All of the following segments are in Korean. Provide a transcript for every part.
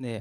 네,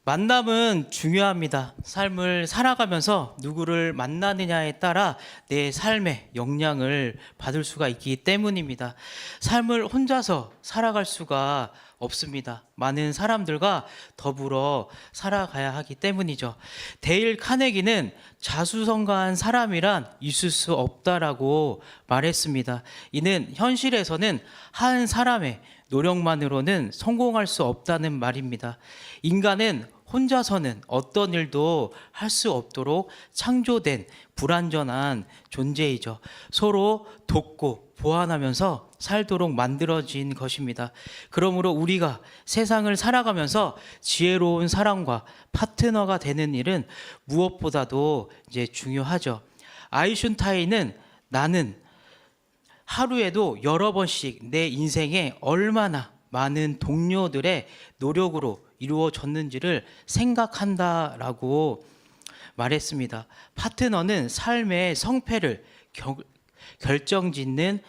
만남은 중요합니다. 삶을 살아가면서 누구를 만나느냐에 따라 내 삶의 영향을 받을 수가 있기 때문입니다. 삶을 혼자서 살아갈 수가 없습니다. 많은 사람들과 더불어 살아가야 하기 때문이죠. 데일 카네기는 자수성가한 사람이란 있을 수 없다라고 말했습니다. 이는 현실에서는 한 사람의 노력만으로는 성공할 수 없다는 말입니다. 인간은 혼자서는 어떤 일도 할 수 없도록 창조된 불완전한 존재이죠. 서로 돕고 보완하면서 살도록 만들어진 것입니다. 그러므로 우리가 세상을 살아가면서 지혜로운 사람과 파트너가 되는 일은 무엇보다도 이제 중요하죠. 아인슈타인은 나는 하루에도 여러 번씩 내 인생에 얼마나 많은 동료들의 노력으로 이루어졌는지를 생각한다라고 말했습니다. 파트너는 삶의 성패를 결정짓는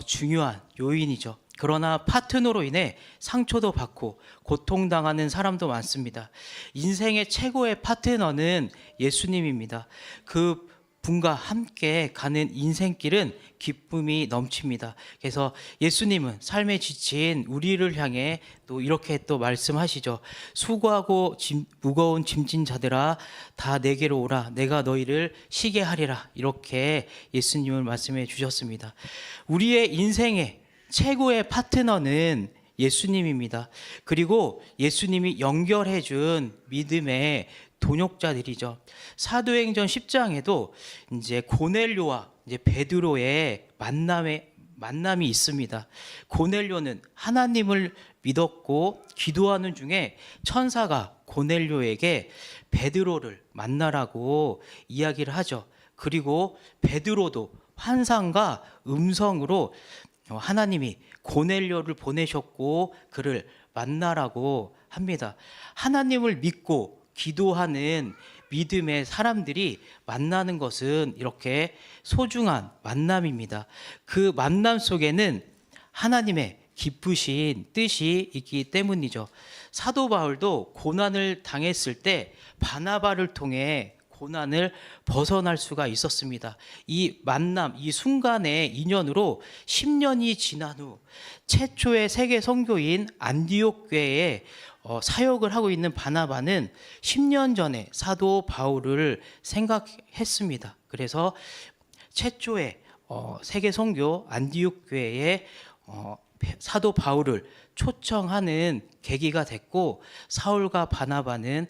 중요한 요인이죠. 그러나 파트너로 인해 상처도 받고 고통당하는 사람도 많습니다. 인생의 최고의 파트너는 예수님입니다. 그 분과 함께 가는 인생길은 기쁨이 넘칩니다. 그래서 예수님은 삶에 지친 우리를 향해 또 이렇게 또 말씀하시죠. 수고하고 무거운 짐진 자들아 다 내게로 오라. 내가 너희를 쉬게 하리라. 이렇게 예수님을 말씀해 주셨습니다. 우리의 인생의 최고의 파트너는 예수님입니다. 그리고 예수님이 연결해 준 믿음의 동역자들이죠. 사도행전 10장에도 이제 고넬료와 이제 베드로의 만남이 있습니다. 고넬료는 하나님을 믿었고 기도하는 중에 천사가 고넬료에게 베드로를 만나라고 이야기를 하죠. 그리고 베드로도 환상과 음성으로 하나님이 고넬료를 보내셨고 그를 만나라고 합니다. 하나님을 믿고 기도하는 믿음의 사람들이 만나는 것은 이렇게 소중한 만남입니다. 그 만남 속에는 하나님의 기쁘신 뜻이 있기 때문이죠. 사도 바울도 고난을 당했을 때 바나바를 통해 고난을 벗어날 수가 있었습니다. 이 만남, 이 순간의 인연으로 10년이 지난 후 최초의 세계 선교인 안디옥 교회에 사역을 하고 있는 바나바는 10년 전에 사도 바울을 생각했습니다. 그래서 최초의 세계 선교 안디옥 교회에 사도 바울을 초청하는 계기가 됐고 사울과 바나바는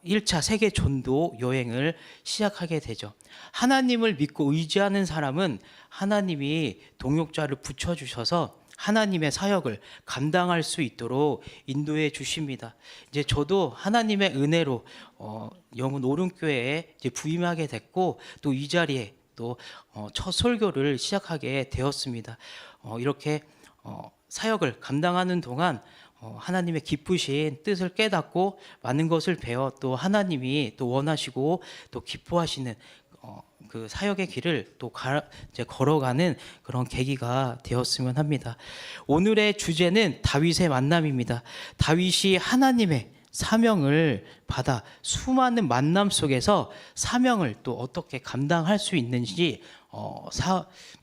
1차 세계 전도 여행을 시작하게 되죠. 하나님을 믿고 의지하는 사람은 하나님이 동역자를 붙여주셔서 하나님의 사역을 감당할 수 있도록 인도해 주십니다. 이제 저도 하나님의 은혜로 영훈 오른교회에 이제 부임하게 됐고 또 이 자리에 또 첫 설교를 시작하게 되었습니다. 이렇게 사역을 감당하는 동안 하나님의 기쁘신 뜻을 깨닫고 많은 것을 배워 또 하나님이 또 원하시고 또 기뻐하시는 그 사역의 길을 또 이제 걸어가는 그런 계기가 되었으면 합니다. 오늘의 주제는 다윗의 만남입니다. 다윗이 하나님의 사명을 받아 수많은 만남 속에서 사명을 또 어떻게 감당할 수 있는지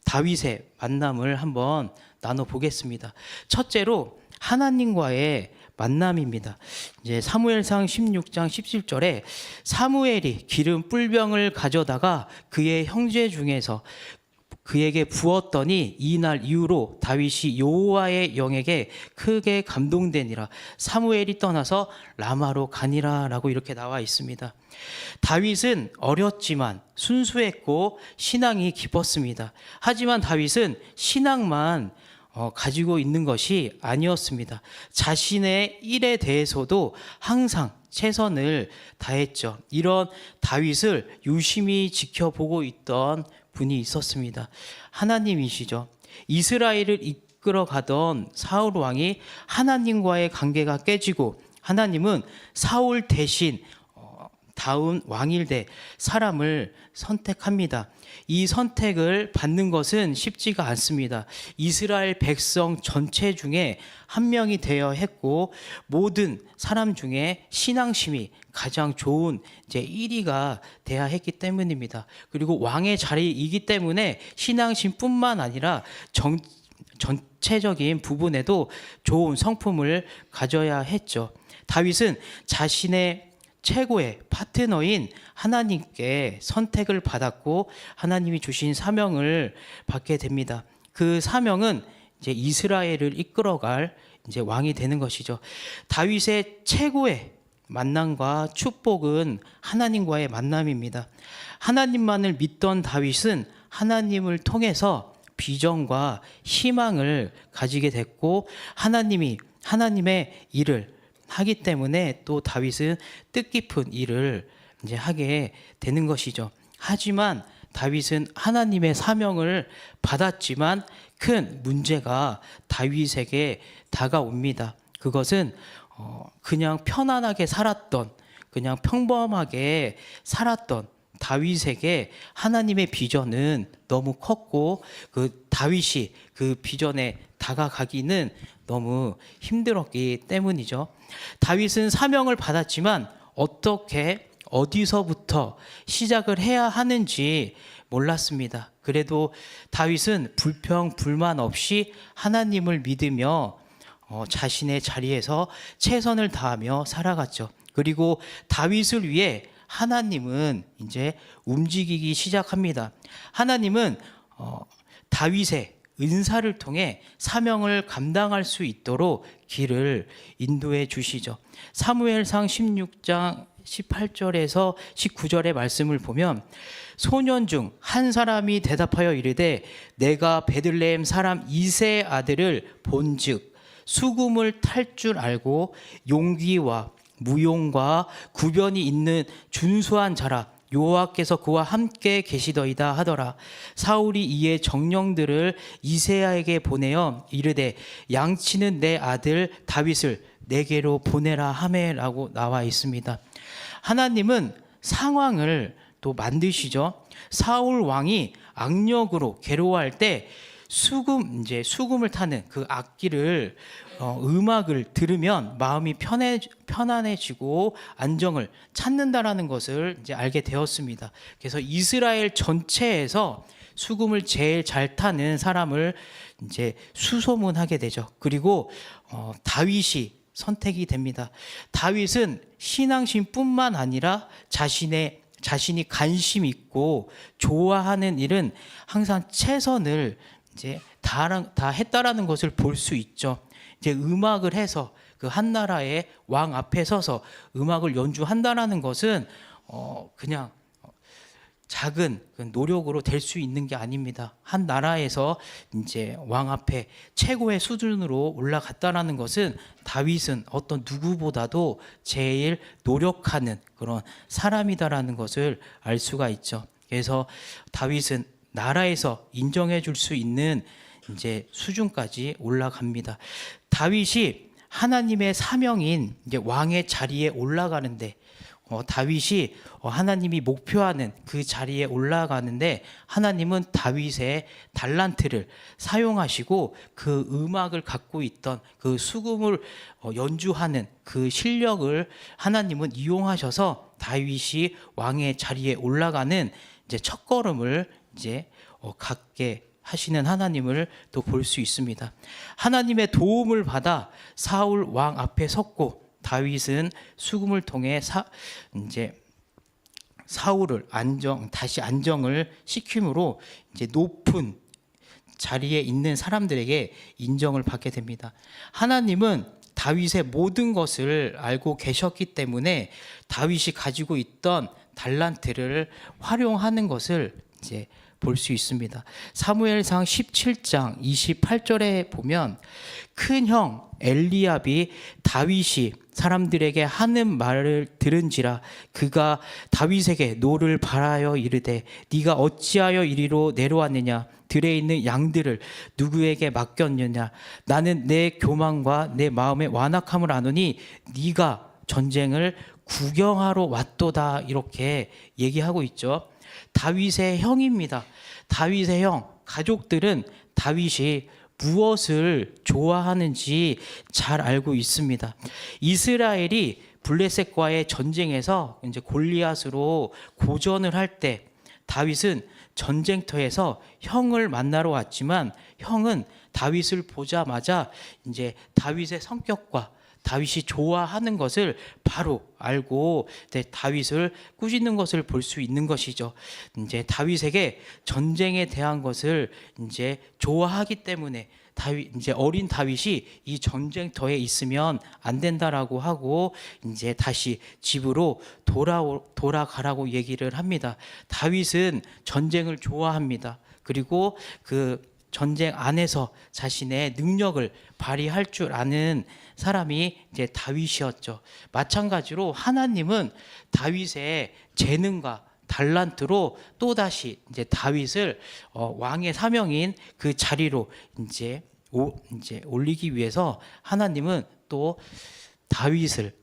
다윗의 만남을 한번 나눠보겠습니다. 첫째로 하나님과의 만남입니다. 이제 사무엘상 16장 17절에 사무엘이 기름 뿔병을 가져다가 그의 형제 중에서 그에게 부었더니 이날 이후로 다윗이 여호와의 영에게 크게 감동되니라. 사무엘이 떠나서 라마로 가니라 라고 이렇게 나와 있습니다. 다윗은 어렸지만 순수했고 신앙이 깊었습니다. 하지만 다윗은 신앙만 가지고 있는 것이 아니었습니다. 자신의 일에 대해서도 항상 최선을 다했죠. 이런 다윗을 유심히 지켜보고 있던 분이 있었습니다. 하나님이시죠. 이스라엘을 이끌어가던 사울 왕이 하나님과의 관계가 깨지고 하나님은 사울 대신 다운 왕일대 사람을 선택합니다. 이 선택을 받는 것은 쉽지가 않습니다. 이스라엘 백성 전체 중에 한 명이 되어야 했고, 모든 사람 중에 신앙심이 가장 좋은 이제 1위가 돼야 했기 때문입니다. 그리고 왕의 자리이기 때문에 신앙심뿐만 아니라 전체적인 부분에도 좋은 성품을 가져야 했죠. 다윗은 자신의 최고의 파트너인 하나님께 선택을 받았고 하나님이 주신 사명을 받게 됩니다. 그 사명은 이제 이스라엘을 이끌어갈 이제 왕이 되는 것이죠. 다윗의 최고의 만남과 축복은 하나님과의 만남입니다. 하나님만을 믿던 다윗은 하나님을 통해서 비전과 희망을 가지게 됐고, 하나님의 일을 하기 때문에 또 다윗은 뜻깊은 일을 이제 하게 되는 것이죠. 하지만 다윗은 하나님의 사명을 받았지만 큰 문제가 다윗에게 다가옵니다. 그것은 그냥 편안하게 살았던, 그냥 평범하게 살았던 다윗에게 하나님의 비전은 너무 컸고, 그 다윗이 그 비전에 다가가기는 너무 힘들었기 때문이죠. 다윗은 사명을 받았지만 어떻게 어디서부터 시작을 해야 하는지 몰랐습니다. 그래도 다윗은 불평 불만 없이 하나님을 믿으며 자신의 자리에서 최선을 다하며 살아갔죠. 그리고 다윗을 위해 하나님은 이제 움직이기 시작합니다. 하나님은 다윗의 은사를 통해 사명을 감당할 수 있도록 길을 인도해 주시죠. 사무엘상 16장 18절에서 19절의 말씀을 보면, 소년 중 한 사람이 대답하여 이르되 내가 베들레헴 사람 이새의 아들을 본즉 수금을 탈 줄 알고 용기와 무용과 구변이 있는 준수한 자라, 여호와께서 그와 함께 계시더이다 하더라. 사울이 이에 정령들을 이새야에게 보내어 이르되 양치는 내 아들 다윗을 내게로 보내라 하매라고 나와 있습니다. 하나님은 상황을 또 만드시죠. 사울 왕이 악력으로 괴로워할 때 수금을 타는 그 악기를 음악을 들으면 마음이 편안해지고 안정을 찾는다라는 것을 이제 알게 되었습니다. 그래서 이스라엘 전체에서 수금을 제일 잘 타는 사람을 이제 수소문하게 되죠. 그리고 다윗이 선택이 됩니다. 다윗은 신앙심뿐만 아니라 자신이 관심 있고 좋아하는 일은 항상 최선을 이제 다 했다라는 것을 볼 수 있죠. 이제 음악을 해서 그 한 나라의 왕 앞에 서서 음악을 연주한다라는 것은 그냥 작은 노력으로 될 수 있는 게 아닙니다. 한 나라에서 이제 왕 앞에 최고의 수준으로 올라갔다라는 것은 다윗은 어떤 누구보다도 제일 노력하는 그런 사람이다라는 것을 알 수가 있죠. 그래서 다윗은 나라에서 인정해 줄 수 있는 이제 수준까지 올라갑니다. 다윗이 하나님의 사명인 이제 왕의 자리에 올라가는데, 다윗이 하나님이 목표하는 그 자리에 올라가는데 하나님은 다윗의 달란트를 사용하시고 그 음악을 갖고 있던 그 수금을 연주하는 그 실력을 하나님은 이용하셔서 다윗이 왕의 자리에 올라가는 이제 첫걸음을 이제 갖게 하시는 하나님을 또 볼 수 있습니다. 하나님의 도움을 받아 사울 왕 앞에 섰고, 다윗은 수금을 통해 이제 사울을 다시 안정을 시킴으로 이제 높은 자리에 있는 사람들에게 인정을 받게 됩니다. 하나님은 다윗의 모든 것을 알고 계셨기 때문에 다윗이 가지고 있던 달란트를 활용하는 것을 이제 볼 수 있습니다. 사무엘상 17장 28절에 보면, 큰 형 엘리압이 다윗이 사람들에게 하는 말을 들은지라 그가 다윗에게 노를 바라여 이르되 네가 어찌하여 이리로 내려왔느냐, 들에 있는 양들을 누구에게 맡겼느냐, 나는 내 교만과 내 마음의 완악함을 아노니 네가 전쟁을 구경하러 왔도다 이렇게 얘기하고 있죠. 다윗의 형입니다. 다윗의 형, 가족들은 다윗이 무엇을 좋아하는지 잘 알고 있습니다. 이스라엘이 블레셋과의 전쟁에서 이제 골리앗으로 고전을 할 때 다윗은 전쟁터에서 형을 만나러 왔지만 형은 다윗을 보자마자 이제 다윗의 성격과 다윗이 좋아하는 것을 바로 알고 다윗을 꾸짖는 것을 볼 수 있는 것이죠. 이제 다윗에게 전쟁에 대한 것을 이제 좋아하기 때문에 이제 어린 다윗이 이 전쟁터에 있으면 안 된다라고 하고 이제 다시 집으로 돌아가라고 얘기를 합니다. 다윗은 전쟁을 좋아합니다. 그리고 그 전쟁 안에서 자신의 능력을 발휘할 줄 아는 사람이 이제 다윗이었죠. 마찬가지로 하나님은 다윗의 재능과 달란트로 또다시 이제 다윗을 왕의 사명인 그 자리로 이제 올리기 위해서 하나님은 또 다윗을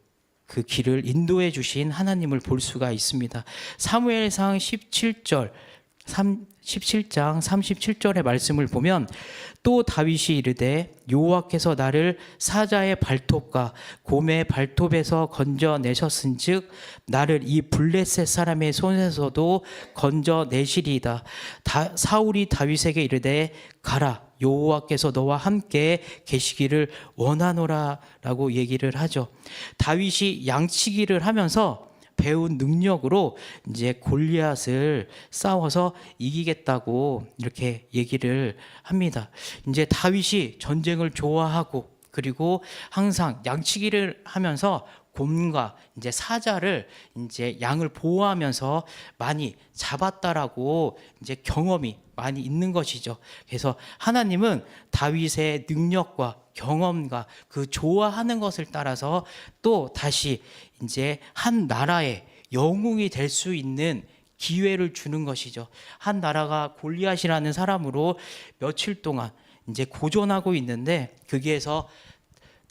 그 길을 인도해 주신 하나님을 볼 수가 있습니다. 사무엘상 17장 37절의 말씀을 보면 또 다윗이 이르되 여호와께서 나를 사자의 발톱과 곰의 발톱에서 건져내셨은즉 나를 이 블레셋 사람의 손에서도 건져내시리이다. 사울이 다윗에게 이르되 가라 여호와께서 너와 함께 계시기를 원하노라 라고 얘기를 하죠. 다윗이 양치기를 하면서 배운 능력으로 이제 골리앗을 싸워서 이기겠다고 이렇게 얘기를 합니다. 이제 다윗이 전쟁을 좋아하고 그리고 항상 양치기를 하면서 곰과 이제 사자를 이제 양을 보호하면서 많이 잡았다라고 이제 경험이 많이 있는 것이죠. 그래서 하나님은 다윗의 능력과 경험과 그 좋아하는 것을 따라서 또 다시 이제 한 나라의 영웅이 될 수 있는 기회를 주는 것이죠. 한 나라가 골리앗이라는 사람으로 며칠 동안 이제 고전하고 있는데 거기에서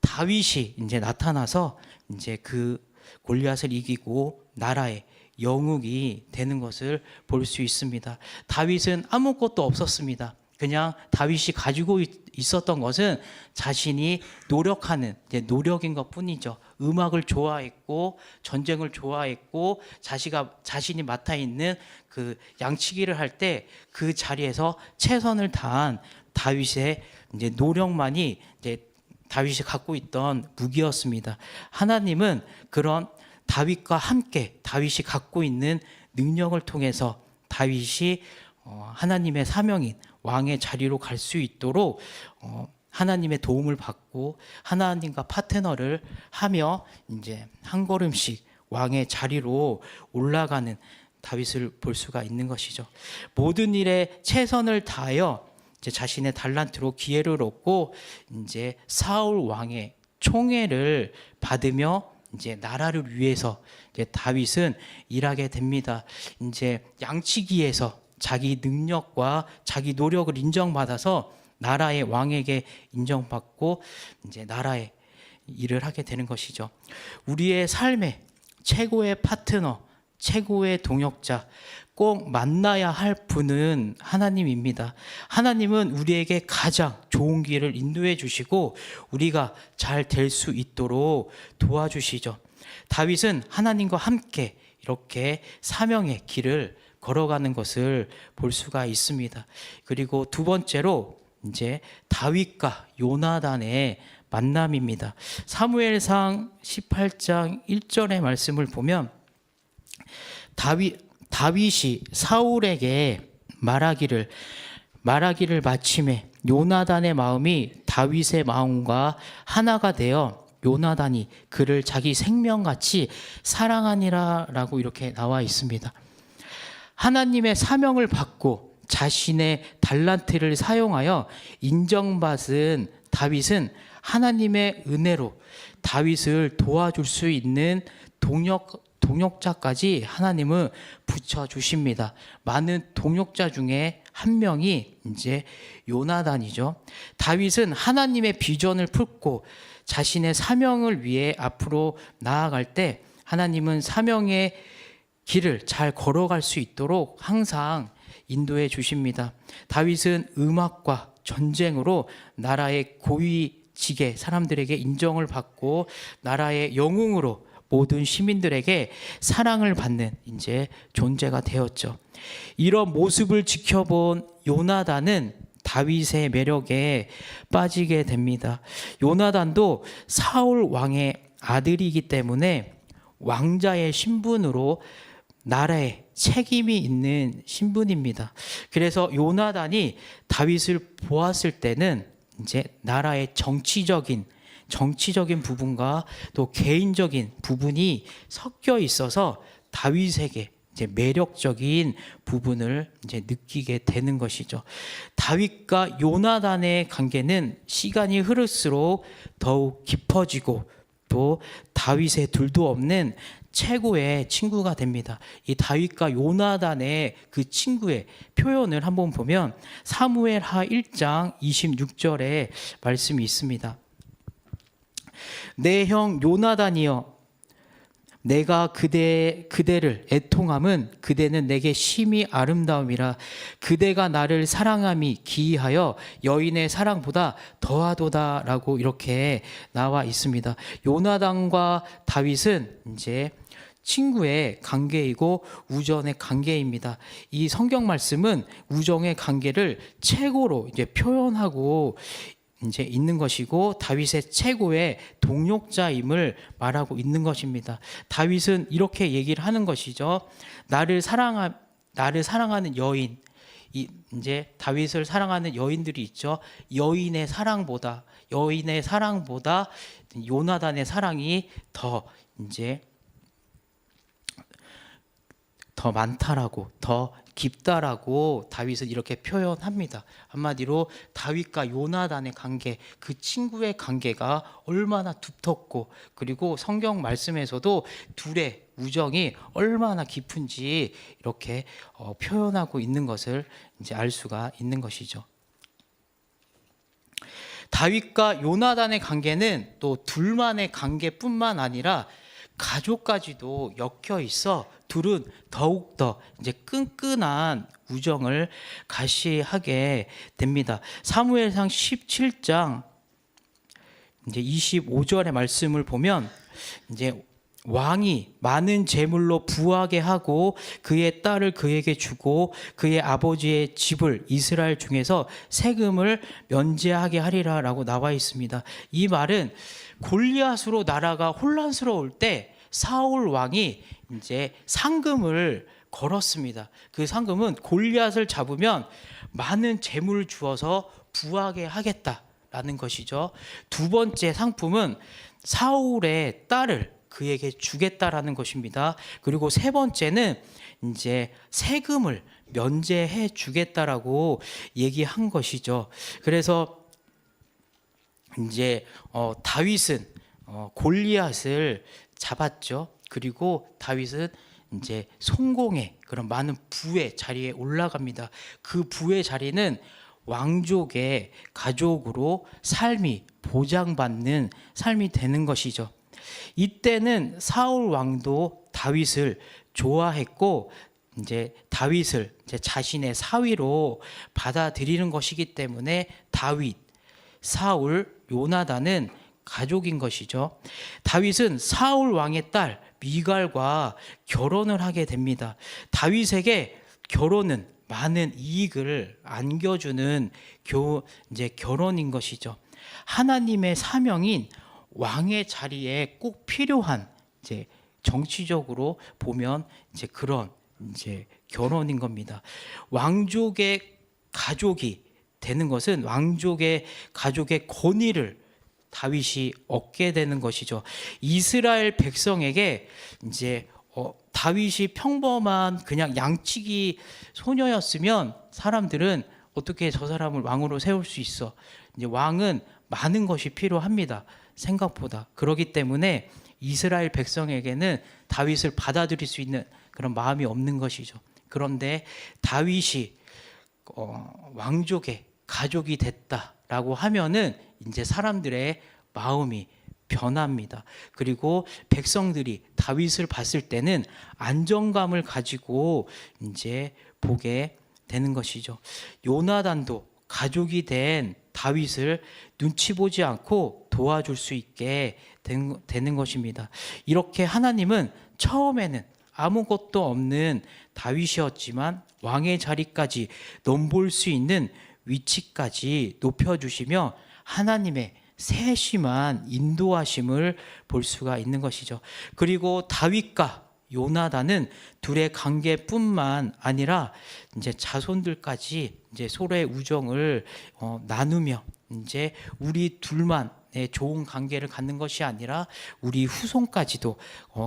다윗이 이제 나타나서 이제 그 골리앗을 이기고 나라의 영웅이 되는 것을 볼 수 있습니다. 다윗은 아무것도 없었습니다. 그냥 다윗이 가지고 있었던 것은 자신이 노력하는 노력인 것 뿐이죠. 음악을 좋아했고 전쟁을 좋아했고 자신이 맡아 있는 그 양치기를 할 때 그 자리에서 최선을 다한 다윗의 이제 노력만이 이제 다윗이 갖고 있던 무기였습니다. 하나님은 그런 다윗과 함께 다윗이 갖고 있는 능력을 통해서 다윗이 하나님의 사명인 왕의 자리로 갈 수 있도록 하나님의 도움을 받고 하나님과 파트너를 하며 이제 한 걸음씩 왕의 자리로 올라가는 다윗을 볼 수가 있는 것이죠. 모든 일에 최선을 다하여 이제 자신의 달란트로 기회를 얻고 이제 사울 왕의 총애를 받으며 이제 나라를 위해서 이제 다윗은 일하게 됩니다. 이제 양치기에서 자기 능력과 자기 노력을 인정받아서 나라의 왕에게 인정받고 이제 나라의 일을 하게 되는 것이죠. 우리의 삶의 최고의 파트너, 최고의 동역자, 꼭 만나야 할 분은 하나님입니다. 하나님은 우리에게 가장 좋은 길을 인도해 주시고 우리가 잘 될 수 있도록 도와주시죠. 다윗은 하나님과 함께 이렇게 사명의 길을 걸어가는 것을 볼 수가 있습니다. 그리고 두 번째로 이제 다윗과 요나단의 만남입니다. 사무엘상 18장 1절의 말씀을 보면 다윗이 사울에게 말하기를 마침에 요나단의 마음이 다윗의 마음과 하나가 되어 요나단이 그를 자기 생명같이 사랑하니라 라고 이렇게 나와 있습니다. 하나님의 사명을 받고 자신의 달란트를 사용하여 인정받은 다윗은 하나님의 은혜로 다윗을 도와줄 수 있는 동역자까지 하나님은 붙여주십니다. 많은 동역자 중에 한 명이 이제 요나단이죠. 다윗은 하나님의 비전을 품고 자신의 사명을 위해 앞으로 나아갈 때 하나님은 사명의 길을 잘 걸어갈 수 있도록 항상 인도해 주십니다. 다윗은 음악과 전쟁으로 나라의 고위직의 사람들에게 인정을 받고 나라의 영웅으로 모든 시민들에게 사랑을 받는 이제 존재가 되었죠. 이런 모습을 지켜본 요나단은 다윗의 매력에 빠지게 됩니다. 요나단도 사울 왕의 아들이기 때문에 왕자의 신분으로 나라에 책임이 있는 신분입니다. 그래서 요나단이 다윗을 보았을 때는 이제 나라의 정치적인 부분과 또 개인적인 부분이 섞여 있어서 다윗에게 이제 매력적인 부분을 이제 느끼게 되는 것이죠. 다윗과 요나단의 관계는 시간이 흐를수록 더욱 깊어지고 또 다윗의 둘도 없는 최고의 친구가 됩니다. 이 다윗과 요나단의 그 친구의 표현을 한번 보면 사무엘하 1장 26절에 말씀이 있습니다. 내 형 요나단이여, 내가 그대를 애통함은 그대는 내게 심히 아름다움이라. 그대가 나를 사랑함이 기이하여 여인의 사랑보다 더하도다라고 이렇게 나와 있습니다. 요나단과 다윗은 이제 친구의 관계이고 우정의 관계입니다. 이 성경 말씀은 우정의 관계를 최고로 이제 표현하고 이제 있는 것이고 다윗의 최고의 동력자임을 말하고 있는 것입니다. 다윗은 이렇게 얘기를 하는 것이죠. 나를 사랑하는 여인, 이제 다윗을 사랑하는 여인들이 있죠. 여인의 사랑보다 요나단의 사랑이 더 많다라고, 더 깊다라고 다윗은 이렇게 표현합니다. 한마디로 다윗과 요나단의 관계, 그 친구의 관계가 얼마나 두텁고, 그리고 성경 말씀에서도 둘의 우정이 얼마나 깊은지 이렇게 표현하고 있는 것을 이제 알 수가 있는 것이죠. 다윗과 요나단의 관계는 또 둘만의 관계뿐만 아니라 가족까지도 엮여 있어 둘은 더욱더 이제 끈끈한 우정을 가시하게 됩니다. 사무엘상 17장 이제 25절의 말씀을 보면 이제 왕이 많은 재물로 부하게 하고 그의 딸을 그에게 주고 그의 아버지의 집을 이스라엘 중에서 세금을 면제하게 하리라라고 나와 있습니다. 이 말은 골리앗으로 나라가 혼란스러울 때 사울 왕이 이제 상금을 걸었습니다. 그 상금은 골리앗을 잡으면 많은 재물을 주어서 부하게 하겠다라는 것이죠. 두 번째 상품은 사울의 딸을 그에게 주겠다라는 것입니다. 그리고 세 번째는 이제 세금을 면제해 주겠다라고 얘기한 것이죠. 그래서 이제 다윗은 골리앗을 잡았죠. 그리고 다윗은 이제 성공의 그런 많은 부의 자리에 올라갑니다. 그 부의 자리는 왕족의 가족으로 삶이 보장받는 삶이 되는 것이죠. 이때는 사울 왕도 다윗을 좋아했고 이제 다윗을 이제 자신의 사위로 받아들이는 것이기 때문에 다윗, 사울, 요나단은 가족인 것이죠. 다윗은 사울 왕의 딸 미갈과 결혼을 하게 됩니다. 다윗에게 결혼은 많은 이익을 안겨주는 이제 결혼인 것이죠. 하나님의 사명인 왕의 자리에 꼭 필요한 이제 정치적으로 보면 이제 그런 이제 결혼인 겁니다. 왕족의 가족이 되는 것은 왕족의 가족의 권위를 다윗이 얻게 되는 것이죠. 이스라엘 백성에게 이제 다윗이 평범한 그냥 양치기 소녀였으면 사람들은 어떻게 저 사람을 왕으로 세울 수 있어? 이제 왕은 많은 것이 필요합니다. 생각보다. 그렇기 때문에 이스라엘 백성에게는 다윗을 받아들일 수 있는 그런 마음이 없는 것이죠. 그런데 다윗이 왕족의 가족이 됐다라고 하면은 이제 사람들의 마음이 변합니다. 그리고 백성들이 다윗을 봤을 때는 안정감을 가지고 이제 보게 되는 것이죠. 요나단도 가족이 된 다윗을 눈치 보지 않고 도와줄 수 있게 되는 것입니다. 이렇게 하나님은 처음에는 아무것도 없는 다윗이었지만 왕의 자리까지 넘볼 수 있는 위치까지 높여주시며 하나님의 세심한 인도하심을 볼 수가 있는 것이죠. 그리고 다윗과 요나단은 둘의 관계뿐만 아니라 이제 자손들까지 이제 서로의 우정을 나누며 이제 우리 둘만의 좋은 관계를 갖는 것이 아니라 우리 후손까지도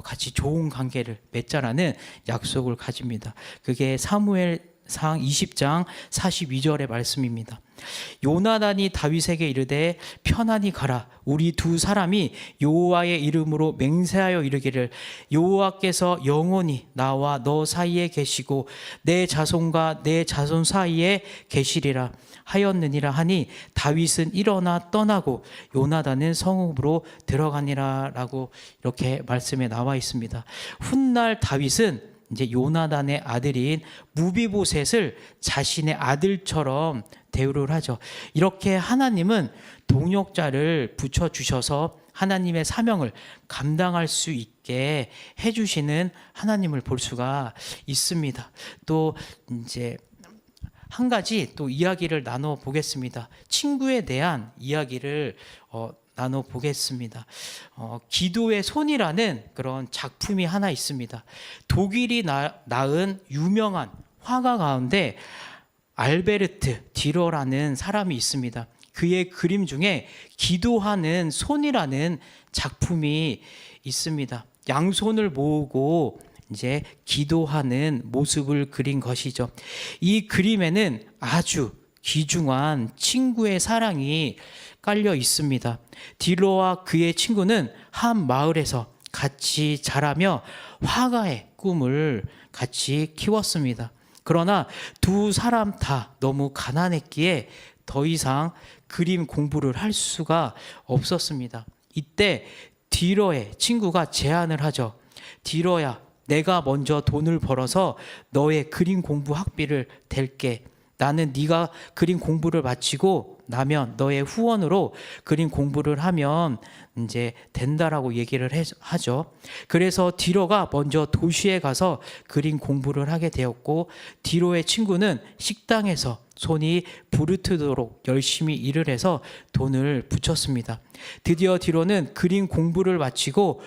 같이 좋은 관계를 맺자라는 약속을 가집니다. 그게 사무엘상 20장 42절의 말씀입니다. 요나단이 다윗에게 이르되 편안히 가라. 우리 두 사람이 여호와의 이름으로 맹세하여 이르기를 여호와께서 영원히 나와 너 사이에 계시고 내 자손과 내 자손 사이에 계시리라 하였느니라 하니 다윗은 일어나 떠나고 요나단은 성읍으로 들어가니라 라고 이렇게 말씀에 나와 있습니다. 훗날 다윗은 이제 요나단의 아들인 무비보셋을 자신의 아들처럼 대우를 하죠. 이렇게 하나님은 동역자를 붙여주셔서 하나님의 사명을 감당할 수 있게 해주시는 하나님을 볼 수가 있습니다. 또 이제 한 가지 또 이야기를 나눠 보겠습니다. 친구에 대한 이야기를 나눠 보겠습니다. 기도의 손이라는 그런 작품이 하나 있습니다. 독일이 낳은 유명한 화가 가운데 알베르트 디러라는 사람이 있습니다. 그의 그림 중에 기도하는 손이라는 작품이 있습니다. 양손을 모으고 이제 기도하는 모습을 그린 것이죠. 이 그림에는 아주 귀중한 친구의 사랑이 깔려 있습니다. 디러와 그의 친구는 한 마을에서 같이 자라며 화가의 꿈을 같이 키웠습니다. 그러나 두 사람 다 너무 가난했기에 더 이상 그림 공부를 할 수가 없었습니다. 이때 디러의 친구가 제안을 하죠. 디러야, 내가 먼저 돈을 벌어서 너의 그림 공부 학비를 댈게. 나는 네가 그림 공부를 마치고 나면 너의 후원으로 그림 공부를 하면 이제 된다라고 얘기를 하죠. 그래서 디러가 먼저 도시에 가서 그림 공부를 하게 되었고 디러의 친구는 식당에서 손이 부르트도록 열심히 일을 해서 돈을 붙였습니다. 드디어 디러는 그림 공부를 마치고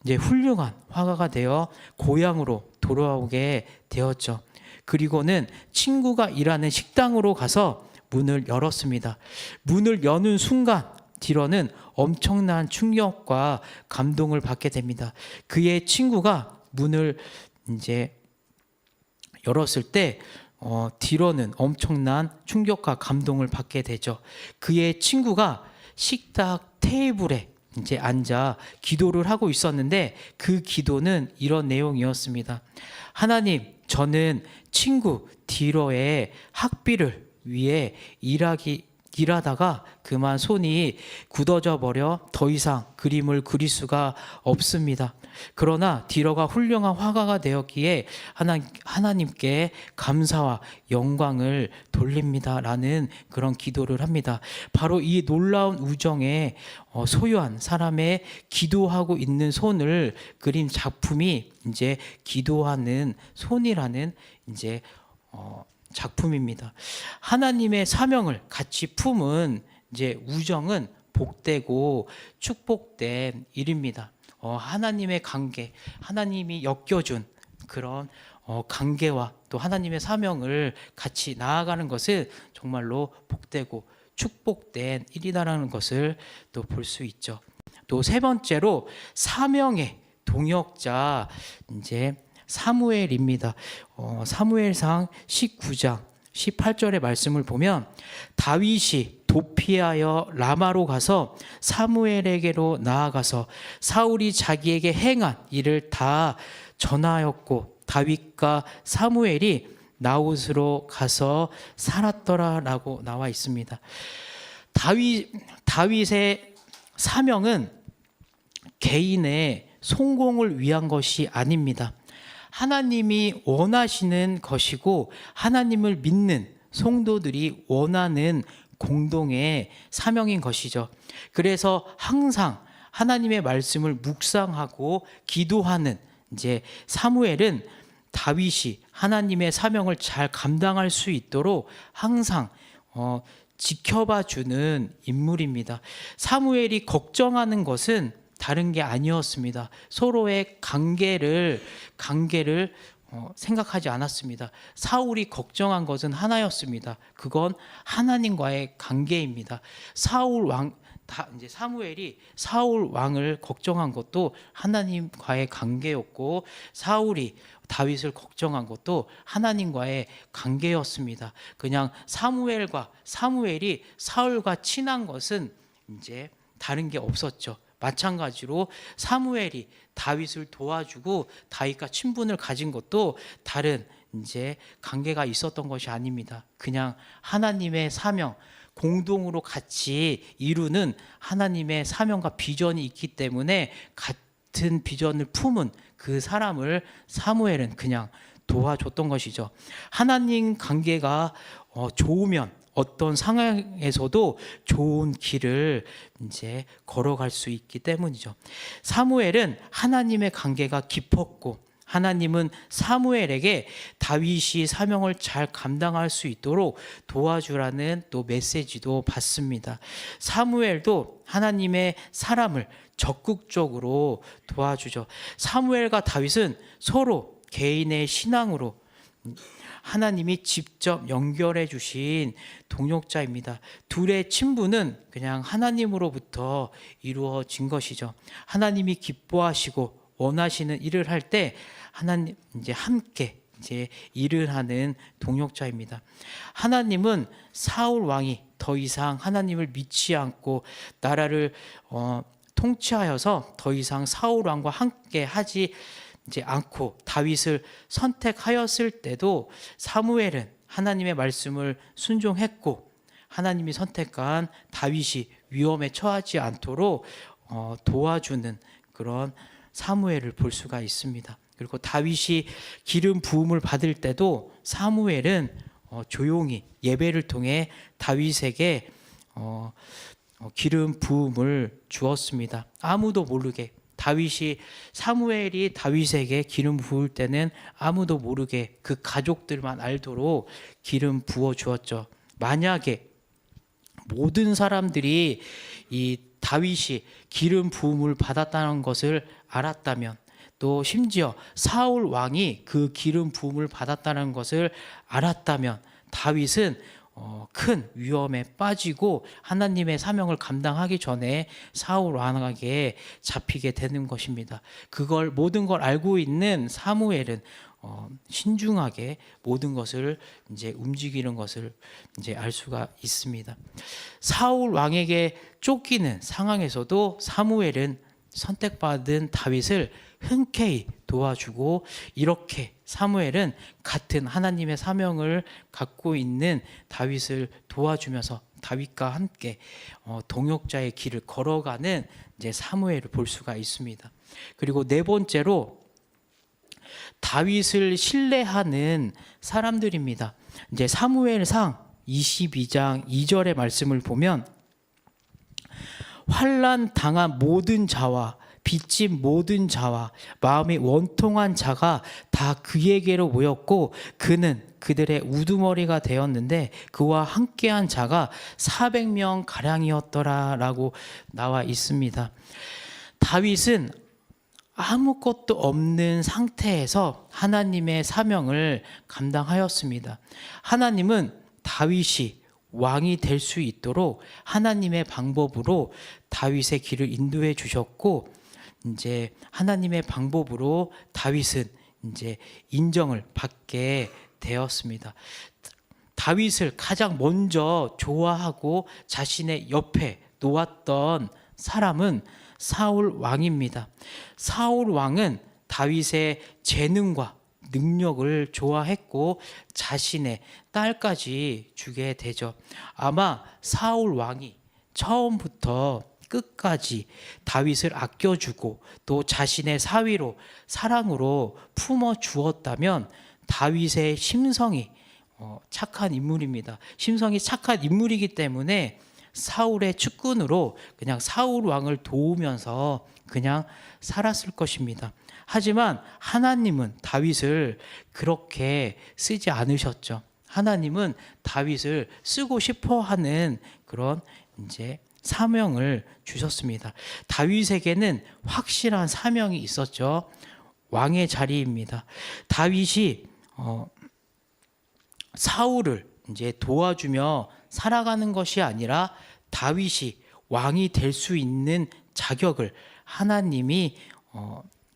이제 훌륭한 화가가 되어 고향으로 돌아오게 되었죠. 그리고는 친구가 일하는 식당으로 가서 문을 열었습니다. 문을 여는 순간 디러는 엄청난 충격과 감동을 받게 됩니다. 그의 친구가 문을 이제 열었을 때 디러는 엄청난 충격과 감동을 받게 되죠. 그의 친구가 식탁 테이블에 이제 앉아 기도를 하고 있었는데 그 기도는 이런 내용이었습니다. 하나님, 저는 친구 디러의 학비를 위해 일하다가 그만 손이 굳어져 버려 더 이상 그림을 그릴 수가 없습니다. 그러나 디러가 훌륭한 화가가 되었기에 하나님께 감사와 영광을 돌립니다라는 그런 기도를 합니다. 바로 이 놀라운 우정에 소유한 사람의 기도하고 있는 손을 그린 작품이 이제 기도하는 손이라는 이제 작품입니다. 하나님의 사명을 같이 품은 이제 우정은 복되고 축복된 일입니다. 하나님의 관계, 하나님이 엮여준 그런 관계와 또 하나님의 사명을 같이 나아가는 것은 정말로 복되고 축복된 일이다라는 것을 또 볼 수 있죠. 또 세 번째로 사명의 동역자 이제 사무엘입니다. 사무엘상 19장 18절의 말씀을 보면 다윗이 도피하여 라마로 가서 사무엘에게로 나아가서 사울이 자기에게 행한 일을 다 전하였고 다윗과 사무엘이 나웃으로 가서 살았더라라고 나와 있습니다. 다윗의 사명은 개인의 성공을 위한 것이 아닙니다. 하나님이 원하시는 것이고 하나님을 믿는 성도들이 원하는 공동의 사명인 것이죠. 그래서 항상 하나님의 말씀을 묵상하고 기도하는 이제 사무엘은 다윗이 하나님의 사명을 잘 감당할 수 있도록 항상 지켜봐 주는 인물입니다. 사무엘이 걱정하는 것은 다른 게 아니었습니다. 서로의 관계를 생각하지 않았습니다. 사울이 걱정한 것은 하나였습니다. 그건 하나님과의 관계입니다. 이제 사무엘이 사울 왕을 걱정한 것도 하나님과의 관계였고, 사울이 다윗을 걱정한 것도 하나님과의 관계였습니다. 그냥 사무엘이 사울과 친한 것은 이제 다른 게 없었죠. 마찬가지로 사무엘이 다윗을 도와주고 다윗과 친분을 가진 것도 다른 이제 관계가 있었던 것이 아닙니다. 그냥 하나님의 사명, 공동으로 같이 이루는 하나님의 사명과 비전이 있기 때문에 같은 비전을 품은 그 사람을 사무엘은 그냥 도와줬던 것이죠. 하나님 관계가 좋으면 어떤 상황에서도 좋은 길을 이제 걸어갈 수 있기 때문이죠. 사무엘은 하나님의 관계가 깊었고, 하나님은 사무엘에게 다윗이 사명을 잘 감당할 수 있도록 도와주라는 또 메시지도 받습니다. 사무엘도 하나님의 사람을 적극적으로 도와주죠. 사무엘과 다윗은 서로 개인의 신앙으로 하나님이 직접 연결해 주신 동역자입니다. 둘의 친분은 그냥 하나님으로부터 이루어진 것이죠. 하나님이 기뻐하시고 원하시는 일을 할 때 하나님 이제 함께 이제 일을 하는 동역자입니다. 하나님은 사울 왕이 더 이상 하나님을 믿지 않고 나라를 통치하여서 더 이상 사울 왕과 함께 하지 이제 않고 다윗을 선택하였을 때도 사무엘은 하나님의 말씀을 순종했고, 하나님이 선택한 다윗이 위험에 처하지 않도록 도와주는 그런 사무엘을 볼 수가 있습니다. 그리고 다윗이 기름 부음을 받을 때도 사무엘은 조용히 예배를 통해 다윗에게 기름 부음을 주었습니다. 아무도 모르게 사무엘이 다윗에게 기름 부을 때는 아무도 모르게 그 가족들만 알도록 기름 부어 주었죠. 만약에 모든 사람들이 이 다윗이 기름 부음을 받았다는 것을 알았다면, 또 심지어 사울 왕이 그 기름 부음을 받았다는 것을 알았다면 다윗은 큰 위험에 빠지고 하나님의 사명을 감당하기 전에 사울 왕에게 잡히게 되는 것입니다. 모든 걸 알고 있는 사무엘은 신중하게 모든 것을 이제 움직이는 것을 이제 알 수가 있습니다. 사울 왕에게 쫓기는 상황에서도 사무엘은 선택받은 다윗을 흔쾌히 도와주고, 이렇게 사무엘은 같은 하나님의 사명을 갖고 있는 다윗을 도와주면서 다윗과 함께 동역자의 길을 걸어가는 이제 사무엘을 볼 수가 있습니다. 그리고 네 번째로 다윗을 신뢰하는 사람들입니다. 이제 사무엘상 22장 2절의 말씀을 보면, 환난 당한 모든 자와 빚진 모든 자와 마음이 원통한 자가 다 그에게로 모였고, 그는 그들의 우두머리가 되었는데 그와 함께한 자가 400명 가량이었더라라고 나와 있습니다. 다윗은 아무것도 없는 상태에서 하나님의 사명을 감당하였습니다. 하나님은 다윗이 왕이 될 수 있도록 하나님의 방법으로 다윗의 길을 인도해 주셨고, 이제 하나님의 방법으로 다윗은 이제 인정을 받게 되었습니다. 다윗을 가장 먼저 좋아하고 자신의 옆에 놓았던 사람은 사울 왕입니다. 사울 왕은 다윗의 재능과 능력을 좋아했고 자신의 딸까지 주게 되죠. 아마 사울 왕이 처음부터 끝까지 다윗을 아껴주고 또 자신의 사위로 사랑으로 품어 주었다면 다윗의 심성이 착한 인물입니다. 심성이 착한 인물이기 때문에 사울의 측근으로 그냥 사울 왕을 도우면서 그냥 살았을 것입니다. 하지만 하나님은 다윗을 그렇게 쓰지 않으셨죠. 하나님은 다윗을 쓰고 싶어 하는 그런 이제 사명을 주셨습니다. 다윗에게는 확실한 사명이 있었죠. 왕의 자리입니다. 다윗이 사울을 이제 도와주며 살아가는 것이 아니라 다윗이 왕이 될 수 있는 자격을 하나님이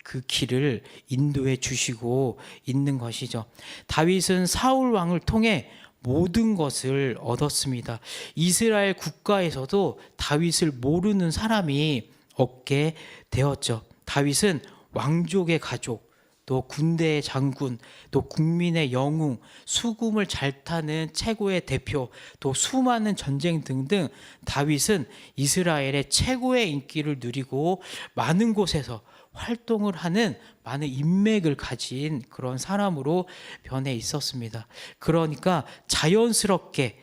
그 길을 인도해 주시고 있는 것이죠. 다윗은 사울 왕을 통해 모든 것을 얻었습니다. 이스라엘 국가에서도 다윗을 모르는 사람이 없게 되었죠. 다윗은 왕족의 가족, 또 군대의 장군, 또 국민의 영웅, 수금을 잘 타는 최고의 대표, 또 수많은 전쟁 등등 다윗은 이스라엘의 최고의 인기를 누리고 많은 곳에서 활동을 하는 많은 인맥을 가진 그런 사람으로 변해 있었습니다. 그러니까 자연스럽게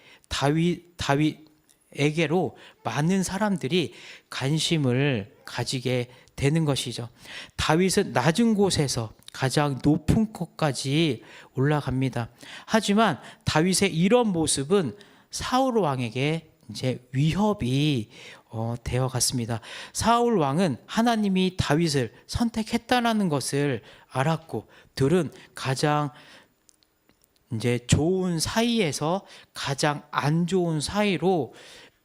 다윗에게로 많은 사람들이 관심을 가지게 되는 것이죠. 다윗은 낮은 곳에서 가장 높은 곳까지 올라갑니다. 하지만 다윗의 이런 모습은 사울 왕에게 이제 위협이 되어 갔습니다. 사울 왕은 하나님이 다윗을 선택했다라는 것을 알았고 들은 가장 이제 좋은 사이에서 가장 안 좋은 사이로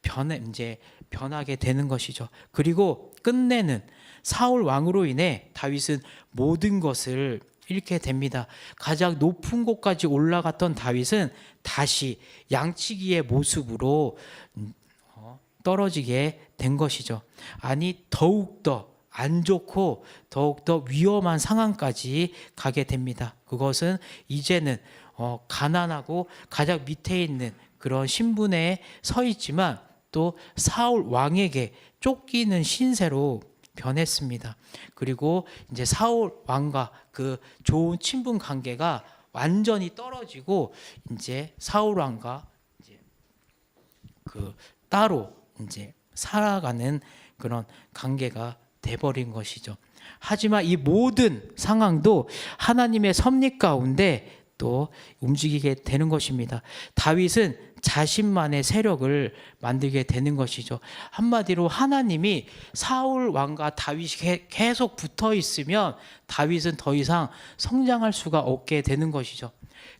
변하게 되는 것이죠. 그리고 끝내는 사울 왕으로 인해 다윗은 모든 것을 잃게 됩니다. 가장 높은 곳까지 올라갔던 다윗은 다시 양치기의 모습으로 떨어지게 된 것이죠. 아니 더욱더 안 좋고 더욱더 위험한 상황까지 가게 됩니다. 그것은 이제는 가난하고 가장 밑에 있는 그런 신분에 서 있지만 또 사울 왕에게 쫓기는 신세로 변했습니다. 그리고 이제 사울 왕과 그 좋은 친분 관계가 완전히 떨어지고 이제 사울 왕과 이제 그 따로 이제 살아가는 그런 관계가 돼버린 것이죠. 하지만 이 모든 상황도 하나님의 섭리 가운데 또 움직이게 되는 것입니다. 다윗은 자신만의 세력을 만들게 되는 것이죠. 한마디로 하나님이 사울 왕과 다윗이 계속 붙어 있으면 다윗은 더 이상 성장할 수가 없게 되는 것이죠.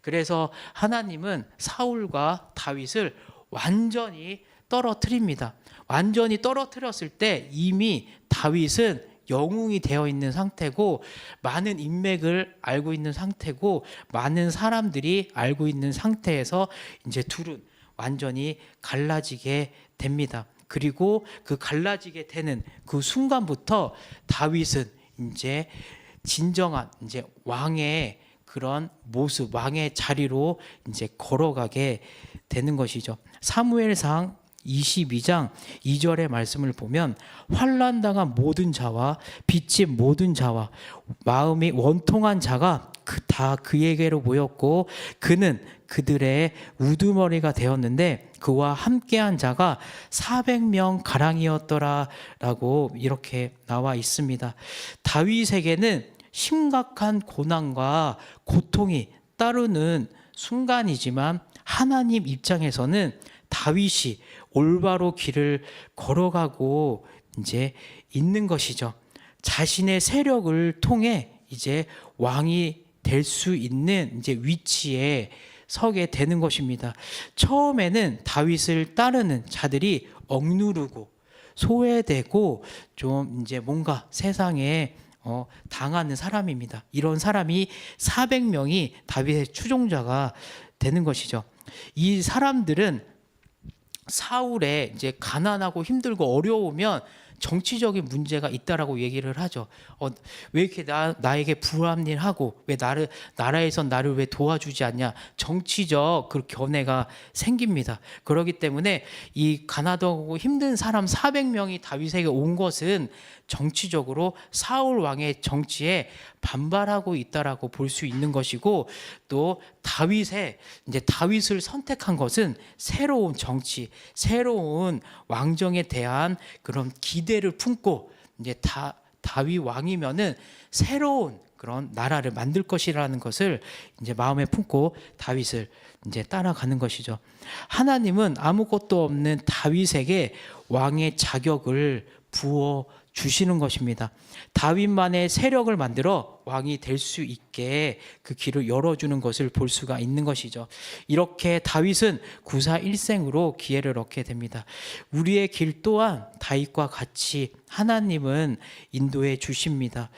그래서 하나님은 사울과 다윗을 완전히 떨어뜨립니다. 완전히 떨어뜨렸을 때 이미 다윗은 영웅이 되어 있는 상태고 많은 인맥을 알고 있는 상태고 많은 사람들이 알고 있는 상태에서 이제 둘은 완전히 갈라지게 됩니다. 그리고 그 갈라지게 되는 그 순간부터 다윗은 이제 진정한 이제 왕의 그런 모습, 왕의 자리로 이제 걸어가게 되는 것이죠. 사무엘상 22장 2절의 말씀을 보면 환난당한 모든 자와 빚진 모든 자와 마음이 원통한 자가 다 그에게로 모였고 그는 그들의 우두머리가 되었는데 그와 함께한 자가 400명 가량이었더라라고 이렇게 나와 있습니다. 다윗에게는 심각한 고난과 고통이 따르는 순간이지만 하나님 입장에서는 다윗이 올바로 길을 걸어가고 이제 있는 것이죠. 자신의 세력을 통해 이제 왕이 될 수 있는 이제 위치에 서게 되는 것입니다. 처음에는 다윗을 따르는 자들이 억누르고 소외되고 좀 이제 뭔가 세상에 당하는 사람입니다. 이런 사람이 400명이 다윗의 추종자가 되는 것이죠. 이 사람들은 사울의 이제 가난하고 힘들고 어려우면 정치적인 문제가 있다라고 얘기를 하죠. 왜 이렇게 나에게 불합리하고 왜 나라에선 나를 왜 도와주지 않냐, 정치적 그 견해가 생깁니다. 그렇기 때문에 이 가난하고 힘든 사람 400명이 다윗에게 온 것은 정치적으로 사울 왕의 정치에 반발하고 있다라고 볼 수 있는 것이고, 또 다윗을 선택한 것은 새로운 정치, 새로운 왕정에 대한 그런 기대를 품고, 이제 다윗 왕이면은 새로운 그런 나라를 만들 것이라는 것을 이제 마음에 품고 다윗을 이제 따라가는 것이죠. 하나님은 아무것도 없는 다윗에게 왕의 자격을 부어 주시는 것입니다. 다윗만의 세력을 만들어 왕이 될 수 있게 그 길을 열어주는 것을 볼 수가 있는 것이죠. 이렇게 다윗은 구사일생으로 기회를 얻게 됩니다. 우리의 길 또한 다윗과 같이 하나님은 인도해 주십니다.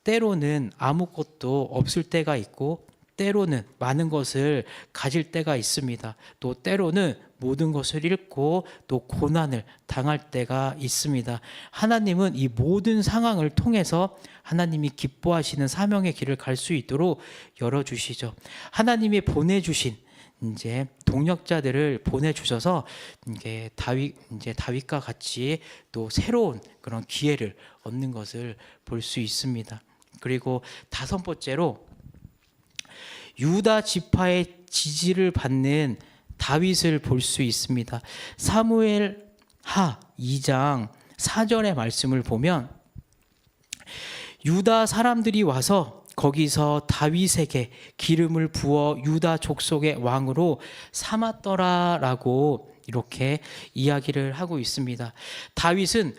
때로는 아무것도 없을 때가 있고, 때로는 많은 것을 가질 때가 있습니다. 또 때로는 모든 것을 잃고 또 고난을 당할 때가 있습니다. 하나님은 이 모든 상황을 통해서 하나님이 기뻐하시는 사명의 길을 갈 수 있도록 열어주시죠. 하나님이 보내주신 이제 동력자들을 보내주셔서 이제 다윗과 같이 또 새로운 그런 기회를 얻는 것을 볼 수 있습니다. 그리고 5번째로 유다 지파의 지지를 받는 다윗을 볼 수 있습니다. 사무엘하 2장 4절의 말씀을 보면 유다 사람들이 와서 거기서 다윗에게 기름을 부어 유다 족속의 왕으로 삼았더라라고 이렇게 이야기를 하고 있습니다. 다윗은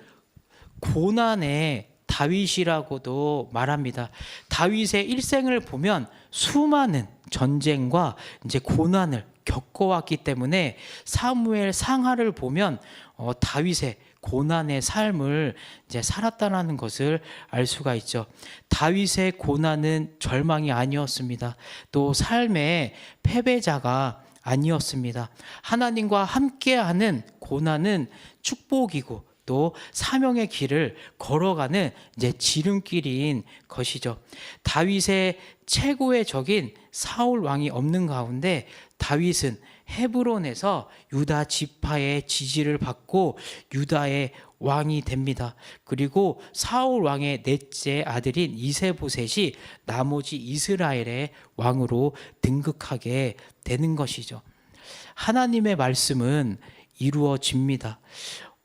고난의 다윗이라고도 말합니다. 다윗의 일생을 보면 수많은 전쟁과 이제 고난을 겪어왔기 때문에 사무엘 상하를 보면 다윗의 고난의 삶을 이제 살았다는 것을 알 수가 있죠. 다윗의 고난은 절망이 아니었습니다. 또 삶의 패배자가 아니었습니다. 하나님과 함께하는 고난은 축복이고 또 사명의 길을 걸어가는 이제 지름길인 것이죠. 다윗의 최고의 적인 사울 왕이 없는 가운데 다윗은 헤브론에서 유다 지파의 지지를 받고 유다의 왕이 됩니다. 그리고 사울 왕의 넷째 아들인 이세보셋이 나머지 이스라엘의 왕으로 등극하게 되는 것이죠. 하나님의 말씀은 이루어집니다.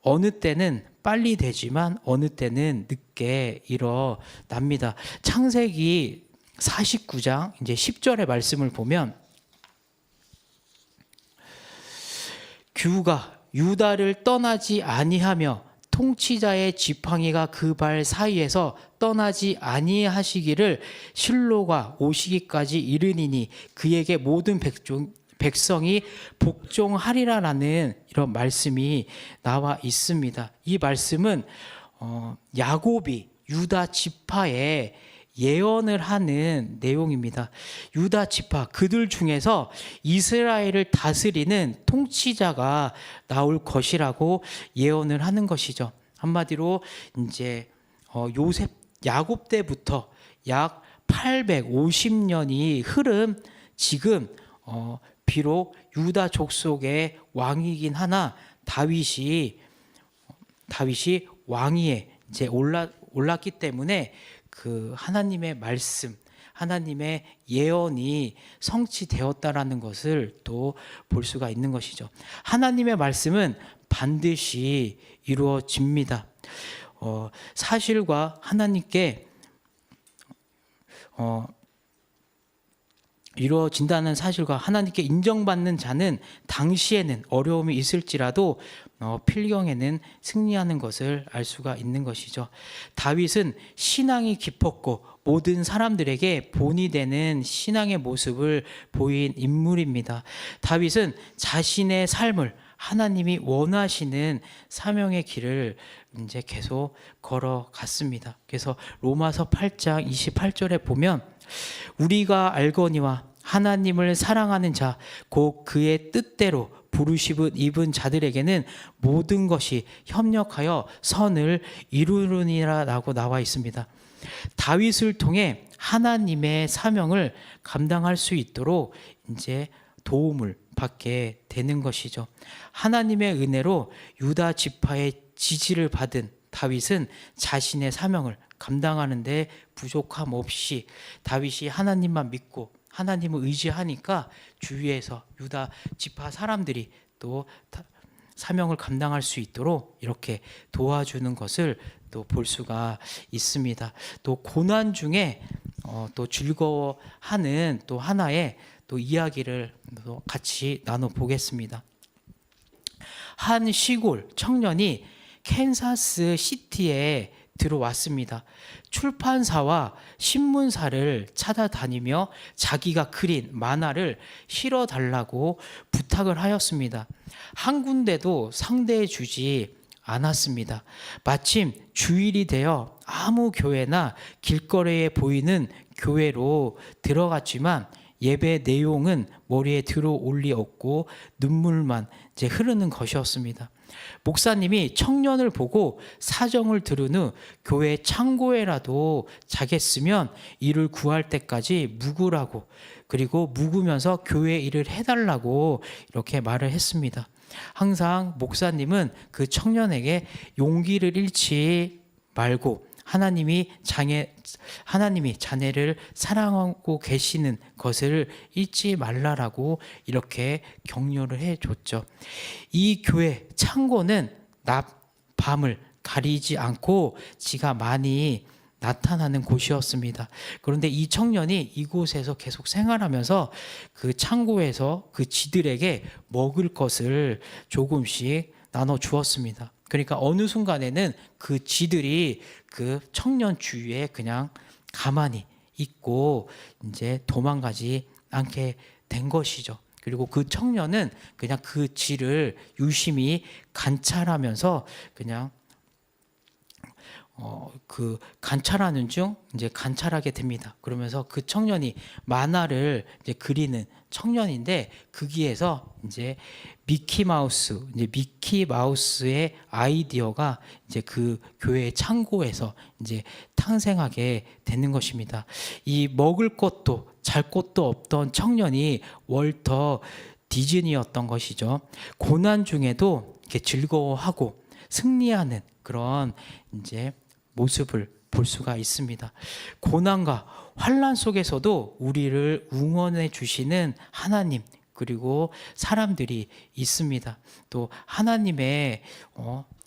어느 때는 빨리 되지만 어느 때는 늦게 일어납니다. 창세기 49장 이제 10절의 말씀을 보면 규가 유다를 떠나지 아니하며 통치자의 지팡이가 그 발 사이에서 떠나지 아니하시기를 실로가 오시기까지 이르니니 그에게 모든 백성이 복종하리라라는 이런 말씀이 나와 있습니다. 이 말씀은 야곱이 유다 지파에 예언을 하는 내용입니다. 유다 지파 그들 중에서 이스라엘을 다스리는 통치자가 나올 것이라고 예언을 하는 것이죠. 한마디로 이제 야곱 때부터 약 850년이 흐른 지금 비록 유다 족속의 왕이긴 하나 다윗이 왕위에 이제 올랐기 때문에 그 하나님의 말씀, 하나님의 예언이 성취되었다라는 것을 또 볼 수가 있는 것이죠. 하나님의 말씀은 반드시 이루어집니다. 사실과 하나님께 이루어진다는 사실과 하나님께 인정받는 자는 당시에는 어려움이 있을지라도 필경에는 승리하는 것을 알 수가 있는 것이죠. 다윗은 신앙이 깊었고 모든 사람들에게 본이 되는 신앙의 모습을 보인 인물입니다. 다윗은 자신의 삶을 하나님이 원하시는 사명의 길을 이제 계속 걸어갔습니다. 그래서 로마서 8장 28절에 보면 우리가 알거니와 하나님을 사랑하는 자 곧 그의 뜻대로 부르심을 입은 자들에게는 모든 것이 협력하여 선을 이루느니라라고 나와 있습니다. 다윗을 통해 하나님의 사명을 감당할 수 있도록 이제 도움을 받게 되는 것이죠. 하나님의 은혜로 유다 지파의 지지를 받은 다윗은 자신의 사명을 감당하는 데 부족함 없이 다윗이 하나님만 믿고 하나님을 의지하니까 주위에서 유다 지파 사람들이 또 사명을 감당할 수 있도록 이렇게 도와주는 것을 또 볼 수가 있습니다. 또 고난 중에 또 즐거워하는 또 하나의 또 이야기를 또 같이 나눠 보겠습니다. 한 시골 청년이 캔사스 시티에 들어왔습니다. 출판사와 신문사를 찾아다니며 자기가 그린 만화를 실어달라고 부탁을 하였습니다. 한 군데도 상대해 주지 않았습니다. 마침 주일이 되어 아무 교회나 길거리에 보이는 교회로 들어갔지만 예배 내용은 머리에 들어올 리 없고 눈물만 이제 흐르는 것이었습니다. 목사님이 청년을 보고 사정을 들은 후 교회 창고에라도 자겠으면 일을 구할 때까지 묵으라고, 그리고 묵으면서 교회 일을 해달라고 이렇게 말을 했습니다. 항상 목사님은 그 청년에게 용기를 잃지 말고 하나님이 자네를 사랑하고 계시는 것을 잊지 말라라고 이렇게 격려를 해줬죠. 이 교회 창고는 낮 밤을 가리지 않고 지가 많이 나타나는 곳이었습니다. 그런데 이 청년이 이곳에서 계속 생활하면서 그 창고에서 그 쥐들에게 먹을 것을 조금씩 나눠 주었습니다. 그러니까 어느 순간에는 그 쥐들이 그 청년 주위에 그냥 가만히 있고 이제 도망가지 않게 된 것이죠. 그리고 그 청년은 그냥 그 쥐를 유심히 관찰하면서 그냥 그 관찰하는 중 이제 관찰하게 됩니다. 그러면서 그 청년이 만화를 이제 그리는 청년인데 거기에서 이제 미키 마우스의 아이디어가 이제 그 교회 창고에서 이제 탄생하게 되는 것입니다. 이 먹을 것도 잘 것도 없던 청년이 월터 디즈니였던 것이죠. 고난 중에도 이렇게 즐거워하고 승리하는 그런 이제 모습을 볼 수가 있습니다. 고난과 환난 속에서도 우리를 응원해 주시는 하나님, 그리고 사람들이 있습니다. 또 하나님의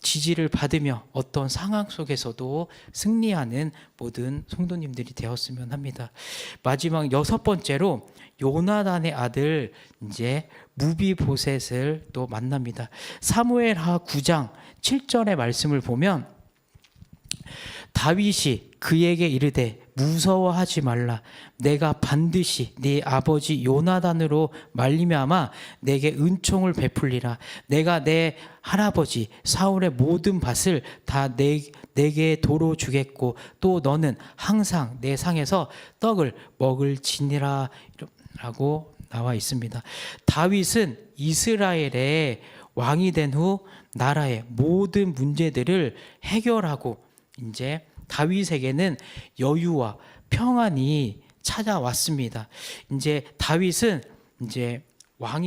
지지를 받으며 어떤 상황 속에서도 승리하는 모든 성도님들이 되었으면 합니다. 마지막 6번째로 요나단의 아들 이제 무비보셋을 또 만납니다. 사무엘하 9장 7절의 말씀을 보면 다윗이 그에게 이르되 무서워하지 말라. 내가 반드시 네 아버지 요나단으로 말미암아 내게 은총을 베풀리라. 내가 내 할아버지 사울의 모든 밭을 다 내게 도로 주겠고 또 너는 항상 내 상에서 떡을 먹을지니라 라고 나와 있습니다. 다윗은 이스라엘의 왕이 된 후 나라의 모든 문제들을 해결하고 이제 다윗에게는 여유와 평안이 찾아왔습니다. 이제 다윗은 이제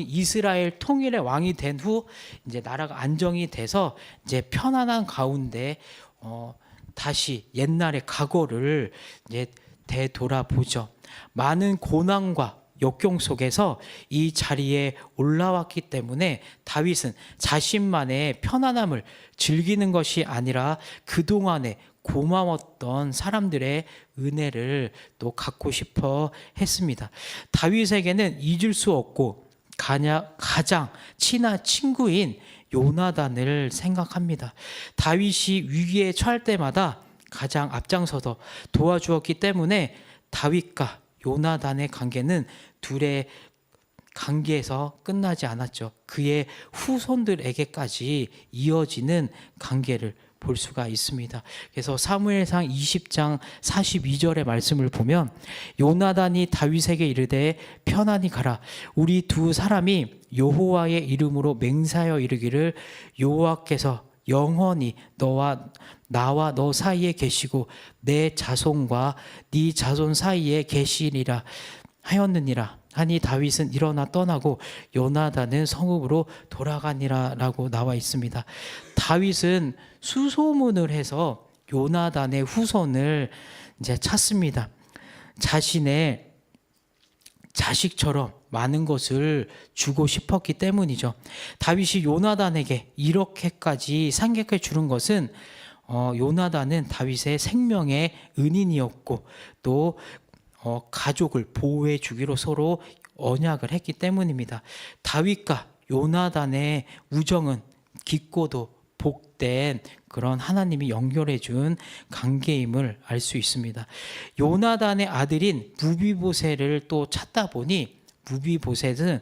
이스라엘 통일의 왕이 된 후 이제 나라가 안정이 돼서 이제 편안한 가운데 다시 옛날의 과거를 이제 되돌아보죠. 많은 고난과 역경 속에서 이 자리에 올라왔기 때문에 다윗은 자신만의 편안함을 즐기는 것이 아니라 그동안에 고마웠던 사람들의 은혜를 또 갖고 싶어 했습니다. 다윗에게는 잊을 수 없고 가장 친한 친구인 요나단을 생각합니다. 다윗이 위기에 처할 때마다 가장 앞장서서 도와주었기 때문에 다윗과 요나단의 관계는 둘의 관계에서 끝나지 않았죠. 그의 후손들에게까지 이어지는 관계를 볼 수가 있습니다. 그래서 사무엘상 20장 42절의 말씀을 보면 요나단이 다윗에게 이르되 편안히 가라. 우리 두 사람이 여호와의 이름으로 맹세하여 이르기를 여호와께서 영원히 나와 너 사이에 계시고 내 자손과 네 자손 사이에 계시리라 하였느니라 하니 다윗은 일어나 떠나고 요나단은 성읍으로 돌아가니라라고 나와 있습니다. 다윗은 수소문을 해서 요나단의 후손을 이제 찾습니다. 자신의 자식처럼 많은 것을 주고 싶었기 때문이죠. 다윗이 요나단에게 이렇게까지 상격해 주는 것은 요나단은 다윗의 생명의 은인이었고 또 가족을 보호해 주기로 서로 언약을 했기 때문입니다. 다윗과 요나단의 우정은 깊고도 복된 그런 하나님이 연결해 준 관계임을 알 수 있습니다. 요나단의 아들인 무비보셋을 또 찾다 보니 무비보셋은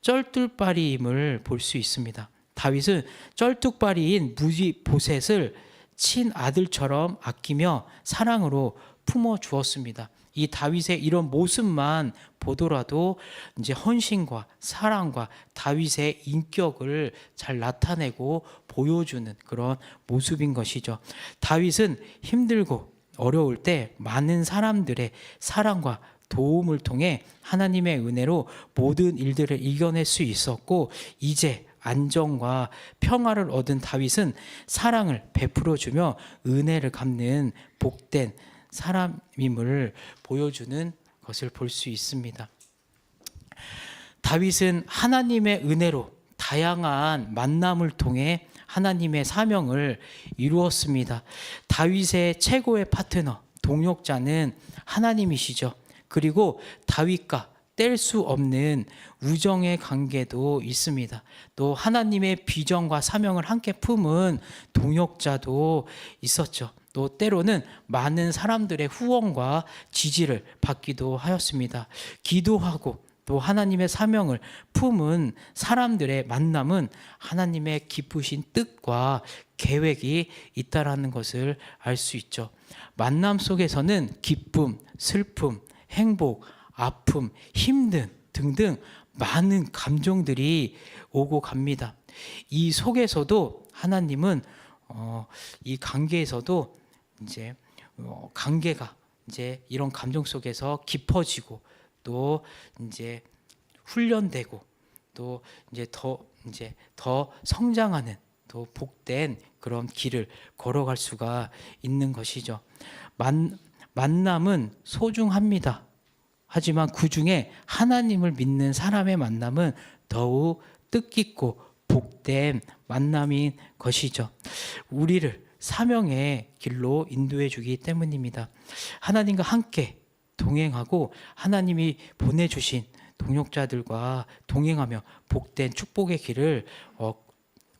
쩔뚝발이임을 볼 수 있습니다. 다윗은 쩔뚝발이인 무비보셋을 친아들처럼 아끼며 사랑으로 품어 주었습니다. 이 다윗의 이런 모습만 보더라도 이제 헌신과 사랑과 다윗의 인격을 잘 나타내고 보여주는 그런 모습인 것이죠. 다윗은 힘들고 어려울 때 많은 사람들의 사랑과 도움을 통해 하나님의 은혜로 모든 일들을 이겨낼 수 있었고 이제 안정과 평화를 얻은 다윗은 사랑을 베풀어주며 은혜를 갚는 복된 사람임을 보여주는 것을 볼 수 있습니다. 다윗은 하나님의 은혜로 다양한 만남을 통해 하나님의 사명을 이루었습니다. 다윗의 최고의 파트너, 동역자는 하나님이시죠. 그리고 다윗과 뗄 수 없는 우정의 관계도 있습니다. 또 하나님의 비전과 사명을 함께 품은 동역자도 있었죠. 또 때로는 많은 사람들의 후원과 지지를 받기도 하였습니다. 기도하고 또 하나님의 사명을 품은 사람들의 만남은 하나님의 기쁘신 뜻과 계획이 있다라는 것을 알 수 있죠. 만남 속에서는 기쁨, 슬픔, 행복, 아픔, 힘든 등등 많은 감정들이 오고 갑니다. 이 속에서도 하나님은 이 관계에서도 이제 관계가 이제 이런 감정 속에서 깊어지고 또 이제 훈련되고 또 이제 더 성장하는 또 복된 그런 길을 걸어갈 수가 있는 것이죠. 만남은 소중합니다. 하지만 그 중에 하나님을 믿는 사람의 만남은 더욱 뜻깊고 복된 만남인 것이죠. 우리를 사명의 길로 인도해 주기 때문입니다. 하나님과 함께 동행하고 하나님이 보내주신 동역자들과 동행하며 복된 축복의 길을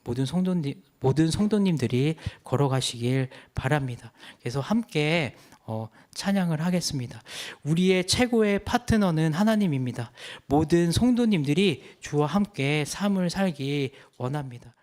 모든 성도님들이 걸어가시길 바랍니다. 그래서 함께 찬양을 하겠습니다. 우리의 최고의 파트너는 하나님입니다. 모든 성도님들이 주와 함께 삶을 살기 원합니다.